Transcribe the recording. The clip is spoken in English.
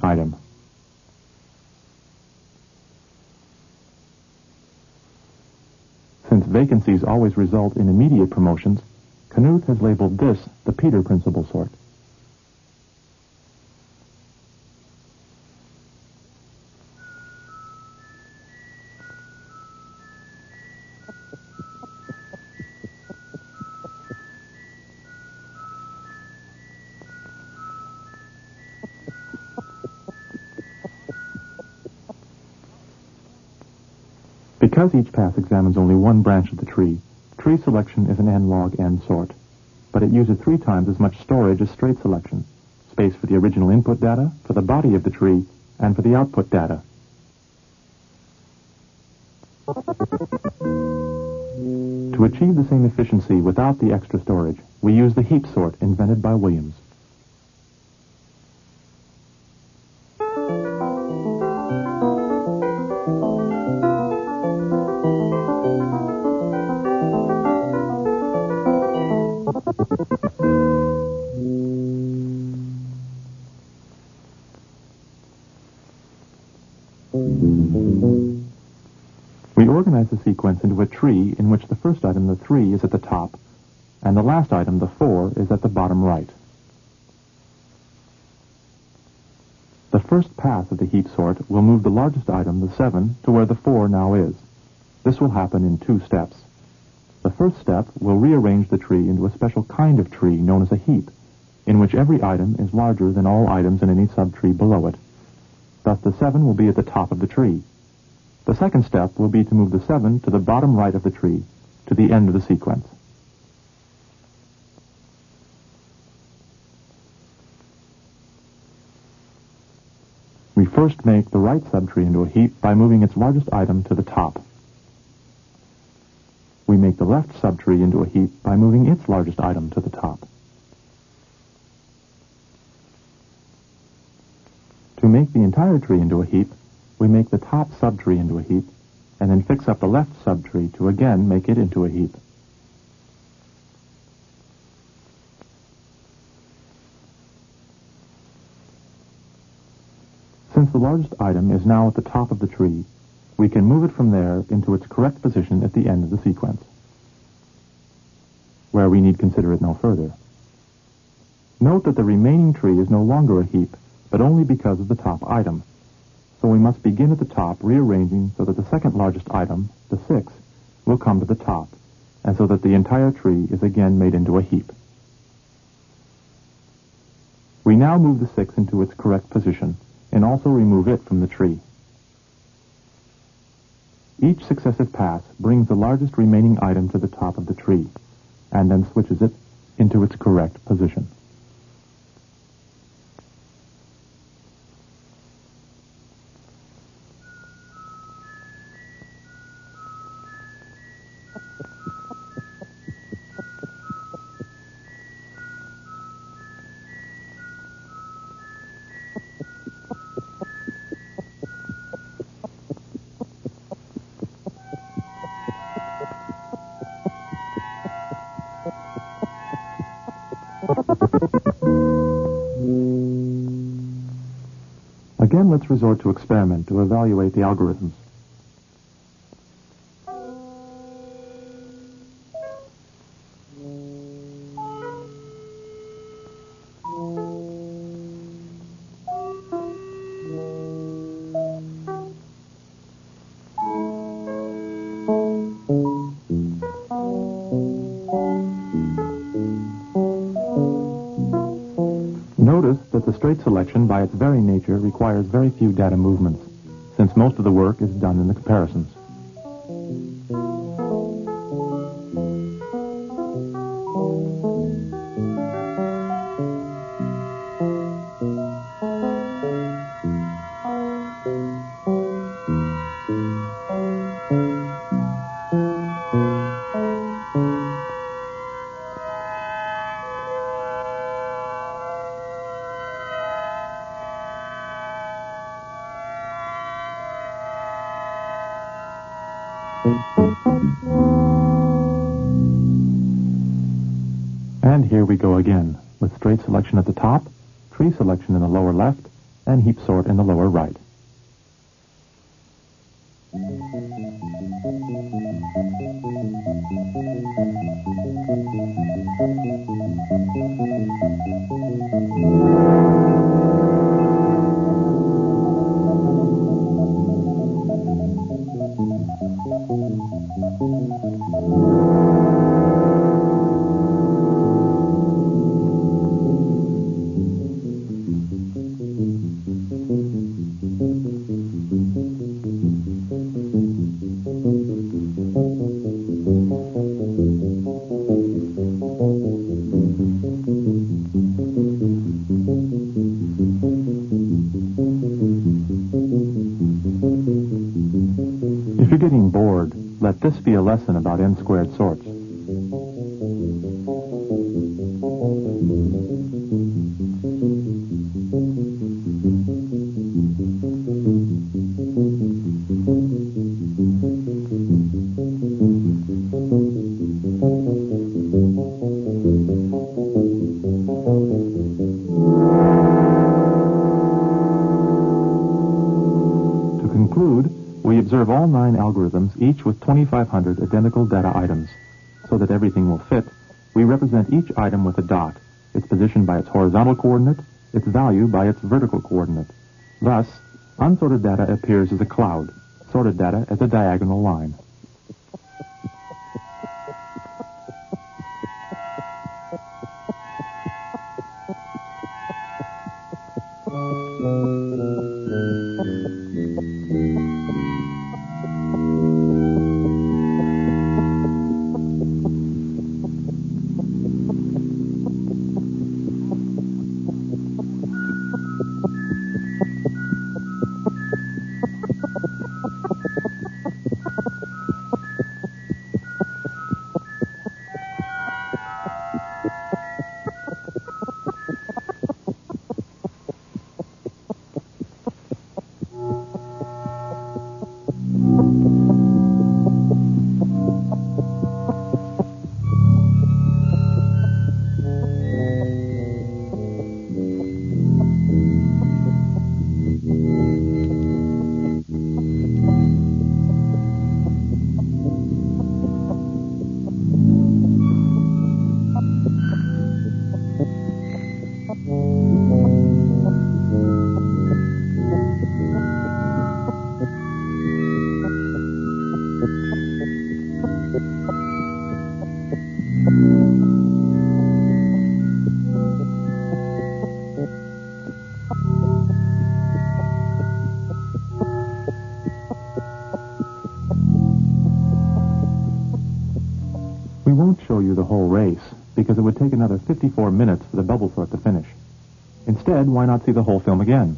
item. Since vacancies always result in immediate promotions, Knuth has labeled this the Peter principle sort. Because each pass examines only one branch of the tree selection is an n-log-n sort, but it uses 3 times as much storage as straight selection, space for the original input data, for the body of the tree, and for the output data. To achieve the same efficiency without the extra storage, we use the heap sort invented by Williams. We organize the sequence into a tree in which the first item, the 3, is at the top, and the last item, the 4, is at the bottom right. The first pass of the heap sort will move the largest item, the 7, to where the 4 now is. This will happen in 2 steps. The first step will rearrange the tree into a special kind of tree known as a heap, in which every item is larger than all items in any subtree below it. Thus the 7 will be at the top of the tree. The second step will be to move the 7 to the bottom right of the tree, to the end of the sequence. We first make the right subtree into a heap by moving its largest item to the top. We make the left subtree into a heap by moving its largest item to the top. To make the entire tree into a heap, we make the top subtree into a heap, and then fix up the left subtree to again make it into a heap. Since the largest item is now at the top of the tree, we can move it from there into its correct position at the end of the sequence, where we need consider it no further. Note that the remaining tree is no longer a heap, but only because of the top item. So we must begin at the top, rearranging so that the second largest item, the 6, will come to the top, and so that the entire tree is again made into a heap. We now move the 6 into its correct position, and also remove it from the tree. Each successive pass brings the largest remaining item to the top of the tree, and then switches it into its correct position. Again, let's resort to experiment to evaluate the algorithms. Notice that the straight selection, by its very nature, requires very few data movements, since most of the work is done in the comparisons. And here we go again, with straight selection at the top, tree selection in the lower left, and heap sort in the lower right. If you're getting bored, let this be a lesson about n-squared sorts. To conclude, we observe all 9 algorithms, each with 2,500 identical data items. So that everything will fit, we represent each item with a dot, its position by its horizontal coordinate, its value by its vertical coordinate. Thus, unsorted data appears as a cloud, sorted data as a diagonal line. We won't show you the whole race, because it would take another 54 minutes for the bubble sort to finish. Instead, why not see the whole film again?